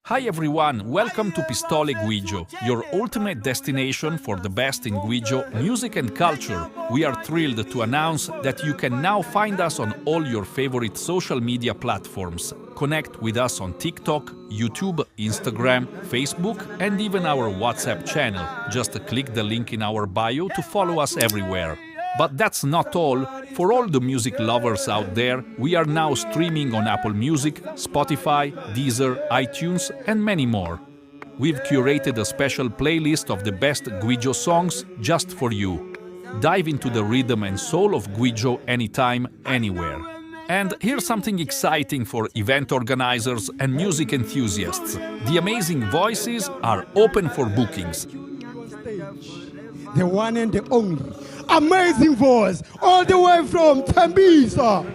Hi everyone, welcome to Pistole Gwijo, your ultimate destination for the best in Gwijo music and culture. We are thrilled to announce that you can now find us on all your favorite social media platforms. Connect with us on TikTok, YouTube, Instagram, Facebook, and even our WhatsApp channel. Just click the link in our bio to follow us everywhere. But that's not all. For all the music lovers out there, we are now streaming on Apple Music, Spotify, Deezer, iTunes, and many more. We've curated a special playlist of the best Gwijo songs just for you. Dive into the rhythm and soul of Gwijo anytime, anywhere. And here's something exciting for event organizers and music enthusiasts. The amazing voices are open for bookings. The one and the only amazing voice, all the way from Tembisa.